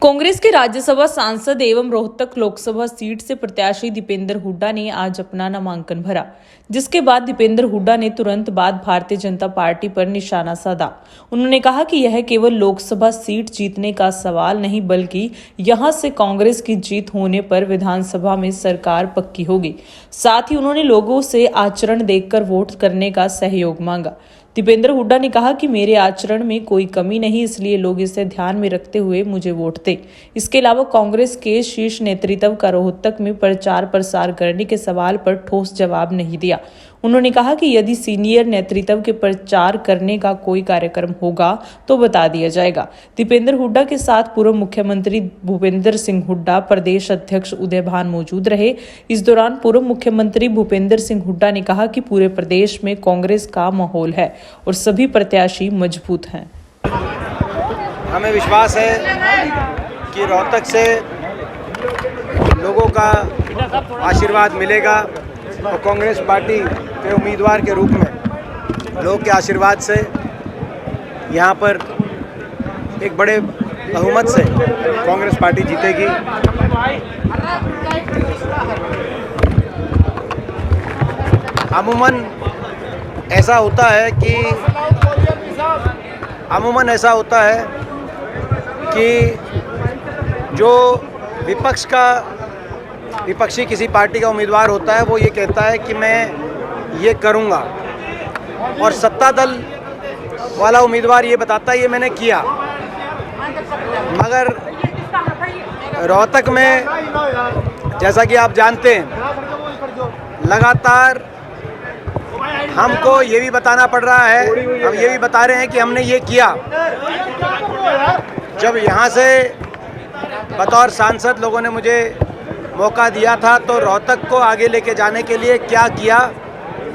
कांग्रेस के राज्यसभा सांसद एवं रोहतक लोकसभा सीट से प्रत्याशी दीपेंद्र हुड्डा ने आज अपना नामांकन भरा, जिसके बाद दीपेंद्र हुड्डा ने तुरंत बाद भारतीय जनता पार्टी पर निशाना साधा। उन्होंने कहा कि यह केवल लोकसभा सीट जीतने का सवाल नहीं, बल्कि यहां से कांग्रेस की जीत होने पर विधानसभा में सरकार पक्की होगी। साथ ही उन्होंने लोगों से आचरण देखकर वोट करने का सहयोग मांगा। दीपेंद्र हुड्डा ने कहा कि मेरे आचरण में कोई कमी नहीं, इसलिए लोग इसे ध्यान में रखते हुए मुझे वोट दें। इसके अलावा कांग्रेस के शीर्ष नेतृत्व का रोहतक में प्रचार प्रसार करने के सवाल पर ठोस जवाब नहीं दिया। उन्होंने कहा कि यदि सीनियर नेतृत्व के प्रचार करने का कोई कार्यक्रम होगा तो बता दिया जाएगा। दीपेंद्र हुड्डा के साथ पूर्व मुख्यमंत्री भूपेंद्र सिंह हुड्डा, प्रदेश अध्यक्ष उदय भान मौजूद रहे। इस दौरान पूर्व मुख्यमंत्री भूपेंद्र सिंह हुड्डा ने कहा कि पूरे प्रदेश में कांग्रेस का माहौल है और सभी प्रत्याशी मजबूत हैं। हमें विश्वास है कि रोहतक से लोगों का आशीर्वाद मिलेगा और कांग्रेस पार्टी के उम्मीदवार के रूप में लोगों के आशीर्वाद से यहाँ पर एक बड़े बहुमत से कांग्रेस पार्टी जीतेगी। अमूमन ऐसा होता है कि जो विपक्षी किसी पार्टी का उम्मीदवार होता है वो ये कहता है कि मैं ये करूँगा, और सत्ता दल वाला उम्मीदवार ये बताता है ये मैंने किया। मगर रोहतक में जैसा कि आप जानते हैं, लगातार हमको ये भी बताना पड़ रहा है, हम ये भी बता रहे हैं कि हमने ये किया। जब यहाँ से बतौर सांसद लोगों ने मुझे मौका दिया था तो रोहतक को आगे लेके जाने के लिए क्या किया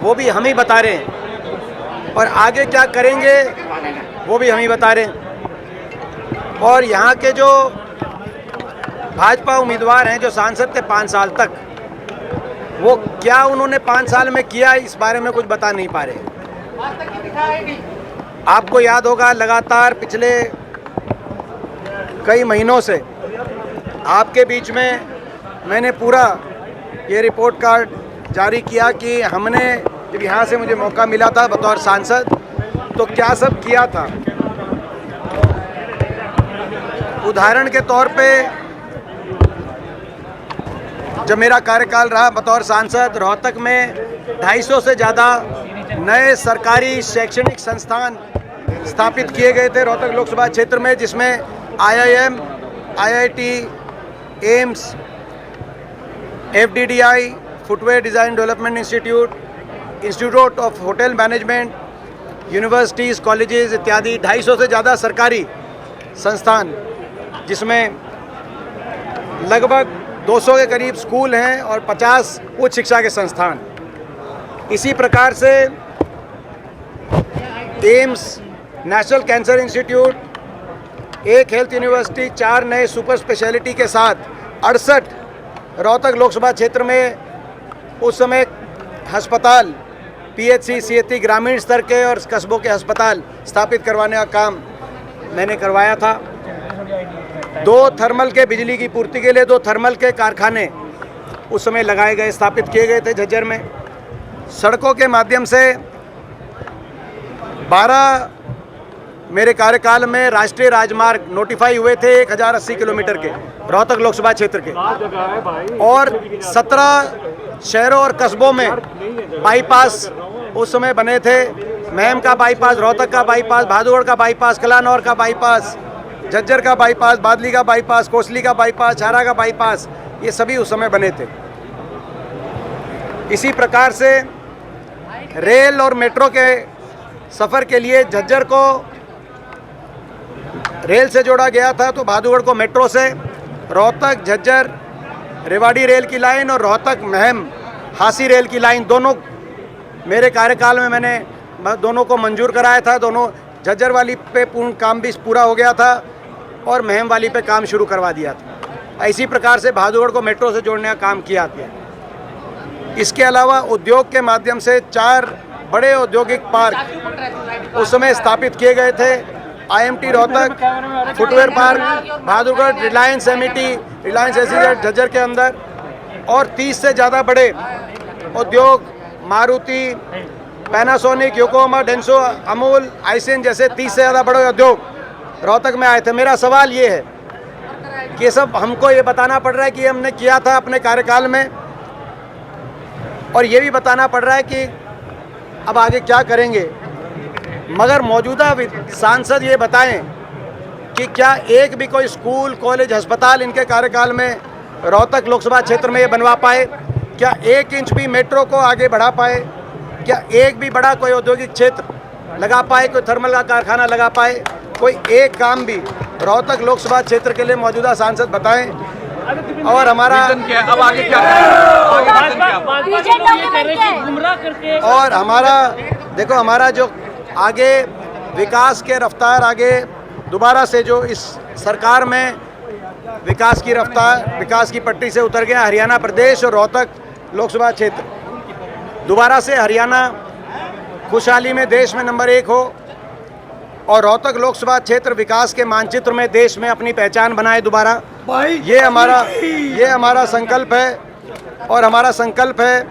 वो भी हम ही बता रहे हैं, और आगे क्या करेंगे वो भी हम ही बता रहे हैं। और यहाँ के जो भाजपा उम्मीदवार हैं जो सांसद थे 5 साल तक, वो क्या उन्होंने 5 साल में किया इस बारे में कुछ बता नहीं पा रहे। आपको याद होगा लगातार पिछले कई महीनों से आपके बीच में मैंने पूरा ये रिपोर्ट कार्ड जारी किया कि हमने जब यहाँ से मुझे मौका मिला था बतौर सांसद तो क्या सब किया था। उदाहरण के तौर पे जब मेरा कार्यकाल रहा बतौर सांसद, रोहतक में 250 से ज़्यादा नए सरकारी शैक्षणिक संस्थान स्थापित किए गए थे रोहतक लोकसभा क्षेत्र में, जिसमें IIM, IIT, AIIMS, FDDI, footwear design development institute of hotel management, universities, colleges इत्यादि 250 से ज़्यादा सरकारी संस्थान, जिसमें लगभग 200 के करीब स्कूल हैं और 50 उच्च शिक्षा के संस्थान। इसी प्रकार से एम्स, नेशनल कैंसर इंस्टीट्यूट, एक हेल्थ यूनिवर्सिटी, 4 नए सुपर स्पेशलिटी के साथ 68 रोहतक लोकसभा क्षेत्र में उस समय अस्पताल, PHC, CHC ग्रामीण स्तर के और कस्बों के अस्पताल स्थापित करवाने का काम मैंने करवाया था। 2 थर्मल के बिजली की पूर्ति के लिए 2 थर्मल के कारखाने उस समय लगाए गए, स्थापित किए गए थे झज्जर में। सड़कों के माध्यम से 12 मेरे कार्यकाल में राष्ट्रीय राजमार्ग नोटिफाई हुए थे 1080 किलोमीटर के रोहतक लोकसभा क्षेत्र के, और 17 शहरों और कस्बों में बाईपास उस समय बने थे। महम का बाईपास, रोहतक का बाईपास, भादुगढ़ का बाईपास, कलानौर का बाईपास, झज्जर का बाईपास, बादली का बाईपास, कोसली का बाईपास, छारा का बाईपास, ये सभी उस समय बने थे। इसी प्रकार से रेल और मेट्रो के सफ़र के लिए झज्जर को रेल से जोड़ा गया था, तो भादुगढ़ को मेट्रो से, रोहतक झज्जर रेवाड़ी रेल की लाइन और रोहतक महम हांसी रेल की लाइन, दोनों मेरे कार्यकाल में मैंने दोनों को मंजूर कराया था। दोनों झज्जर वाली पे पूर्ण काम भी पूरा हो गया था और महम वाली पे काम शुरू करवा दिया था। इसी प्रकार से भादुगढ़ को मेट्रो से जोड़ने का काम किया था। इसके अलावा उद्योग के माध्यम से 4 बड़े औद्योगिक पार्क उस समय स्थापित किए गए थे। IMT Rohtak, footwear park Bahadurgarh, Reliance Amity, Reliance SEZ Jhajjar के अंदर, और 30 से ज़्यादा बड़े उद्योग Maruti, Panasonic, Yokohama, Denso, Amul, Aisin जैसे 30 से ज़्यादा बड़े उद्योग रोहतक में आए थे। मेरा सवाल ये है कि ये सब हमको ये बताना पड़ रहा है कि हमने किया था अपने कार्यकाल में, और ये भी बताना पड़ रहा है कि अब आगे क्या करेंगे, मगर मौजूदा सांसद ये बताएं कि क्या एक भी कोई स्कूल, कॉलेज, अस्पताल इनके कार्यकाल में रोहतक लोकसभा क्षेत्र में ये बनवा पाए? क्या 1 इंच भी मेट्रो को आगे बढ़ा पाए? क्या एक भी बड़ा कोई औद्योगिक क्षेत्र लगा पाए, कोई थर्मल का कारखाना लगा पाए? कोई एक काम भी रोहतक लोकसभा क्षेत्र के लिए मौजूदा सांसद बताएं। और हमारा अब आगे क्या और हमारा देखो, हमारा जो आगे विकास के रफ्तार आगे दोबारा से जो इस सरकार में विकास की रफ्तार, विकास की पटरी से उतर गया हरियाणा प्रदेश और रोहतक लोकसभा क्षेत्र। दोबारा से हरियाणा खुशहाली में देश में नंबर 1 हो और रोहतक लोकसभा क्षेत्र विकास के मानचित्र में देश में अपनी पहचान बनाए दोबारा। ये हमारा संकल्प है। और हमारा संकल्प है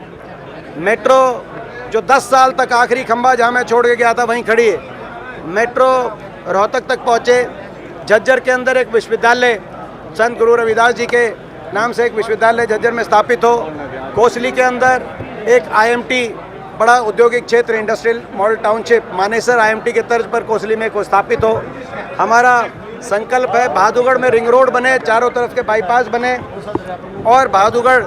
मेट्रो जो 10 साल तक आखिरी खंभा जहाँ मैं छोड़ के गया था वहीं खड़ी है, मेट्रो रोहतक तक पहुँचे। झज्जर के अंदर एक विश्वविद्यालय, संत गुरु रविदास जी के नाम से एक विश्वविद्यालय झज्जर में स्थापित हो। कोसली के अंदर एक IMT बड़ा औद्योगिक क्षेत्र, industrial model township Manesar IMT के तर्ज पर कोसली में को स्थापित हो। हमारा संकल्प है बहादुरगढ़ में रिंग रोड बने, चारों तरफ के बाईपास बने और बहादुरगढ़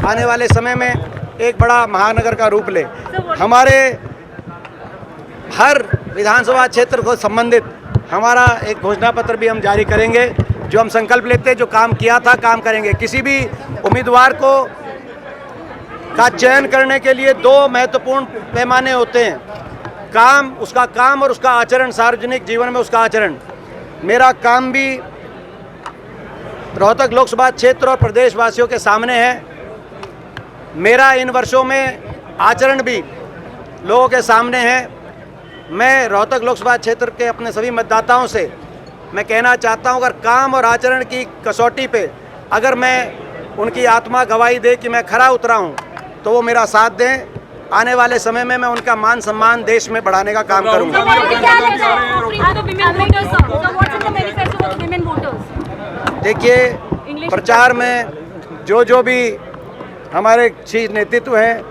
आने वाले समय में एक बड़ा महानगर का रूप ले। हमारे हर विधानसभा क्षेत्र को संबंधित हमारा एक घोषणा पत्र भी हम जारी करेंगे, जो हम संकल्प लेते हैं, जो काम किया था काम करेंगे। किसी भी उम्मीदवार को का चयन करने के लिए 2 महत्वपूर्ण पैमाने होते हैं, काम, उसका काम और उसका आचरण, सार्वजनिक जीवन में उसका आचरण। मेरा काम भी रोहतक लोकसभा क्षेत्र और प्रदेशवासियों के सामने है। मेरा इन वर्षों में आचरण भी लोगों के सामने है। मैं रोहतक लोकसभा क्षेत्र के अपने सभी मतदाताओं से मैं कहना चाहता हूं, अगर काम और आचरण की कसौटी पे अगर मैं उनकी आत्मा गवाही दे कि मैं खरा उतरा हूं, तो वो मेरा साथ दें। आने वाले समय में मैं उनका मान सम्मान देश में बढ़ाने का काम करूंगा। देखिए, प्रचार में जो भी हमारे शीर्ष नेतृत्व है,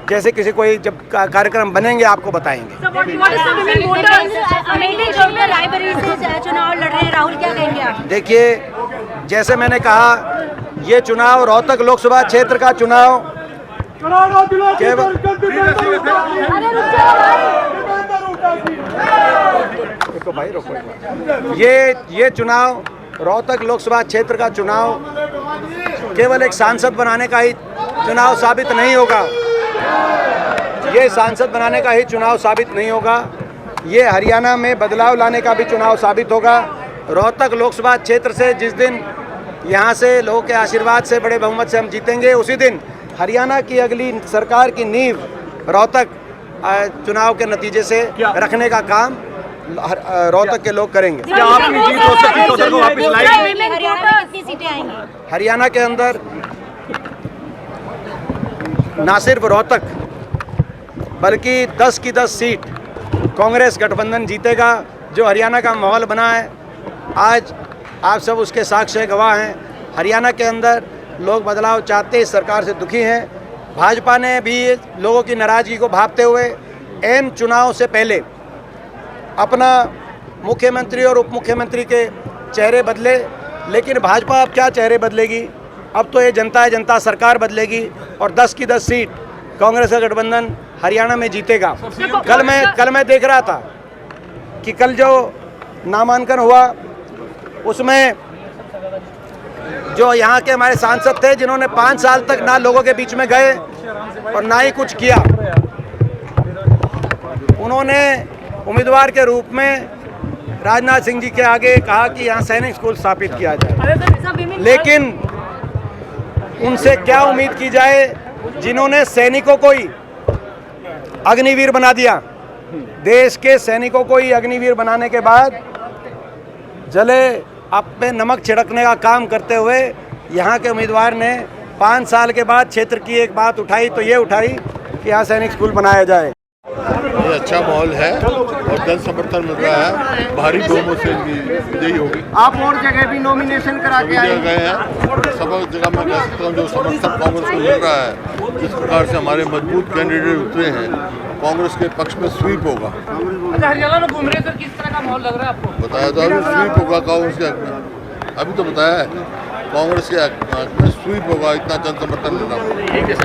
जैसे किसी कोई जब कार्यक्रम बनेंगे आपको बताएंगे। चुनाव लड़ रहे हैं राहुल, क्या कहेंगे आप? देखिए, जैसे मैंने कहा, ये चुनाव रोहतक लोकसभा क्षेत्र का चुनाव केवल ये चुनाव रोहतक लोकसभा क्षेत्र का चुनाव केवल एक सांसद बनाने का ही चुनाव साबित नहीं होगा। ये सांसद बनाने का ही चुनाव साबित नहीं होगा, ये हरियाणा में बदलाव लाने का भी चुनाव साबित होगा। रोहतक लोकसभा क्षेत्र से जिस दिन यहाँ से लोगों के आशीर्वाद से बड़े बहुमत से हम जीतेंगे, उसी दिन हरियाणा की अगली सरकार की नींव रोहतक चुनाव के नतीजे से रखने का काम रोहतक के लोग करेंगे। क्या आपकी जीत हो सकती है तो वापस लाएंगे? हरियाणा में कितनी सीटें आएंगी? हरियाणा के अंदर ना सिर्फ रोहतक बल्कि 10 की 10 सीट कांग्रेस गठबंधन जीतेगा। जो हरियाणा का माहौल बना है आज, आप सब उसके साक्ष्य गवाह हैं। हरियाणा के अंदर लोग बदलाव चाहते हैं, सरकार से दुखी हैं। भाजपा ने भी लोगों की नाराज़गी को भांपते हुए ऐन चुनाव से पहले अपना मुख्यमंत्री और उप मुख्यमंत्री के चेहरे बदले। लेकिन भाजपा अब क्या चेहरे बदलेगी? अब तो ये जनता है, जनता सरकार बदलेगी और 10 की 10 सीट कांग्रेस का गठबंधन हरियाणा में जीतेगा। कल मैं देख रहा था कि कल जो नामांकन हुआ उसमें जो यहाँ के हमारे सांसद थे, जिन्होंने 5 साल तक ना लोगों के बीच में गए और ना ही कुछ किया, उन्होंने उम्मीदवार के रूप में राजनाथ सिंह जी के आगे कहा कि यहाँ सैनिक स्कूल स्थापित किया जाए। लेकिन उनसे क्या उम्मीद की जाए जिन्होंने सैनिकों को ही अग्निवीर बना दिया। देश के सैनिकों को ही अग्निवीर बनाने के बाद जले आप पे नमक छिड़कने का काम करते हुए यहाँ के उम्मीदवार ने 5 साल के बाद क्षेत्र की एक बात उठाई तो ये उठाई कि यहाँ सैनिक स्कूल बनाया जाए। ये अच्छा माहौल है और जन समर्थन मिल रहा है, भारी बहुमत से इनकी विजयी होगी। आप और जगह भी नॉमिनेशन करा के आए गए हैं, सब जगह मैं कह सकता हूँ जो समर्थन कांग्रेस को मिल रहा है, जिस प्रकार से हमारे मजबूत कैंडिडेट उतरे हैं, कांग्रेस के पक्ष में स्वीप होगा। अच्छा, हरियाणा में घूम रहे सर, किस तरह का माहौल लग रहा है आपको? बताया तो अभी स्वीप होगा कांग्रेस के हक में, अभी तो बताया है कांग्रेस के हक में स्वीप होगा, इतना जन समर्थन मिल रहा है।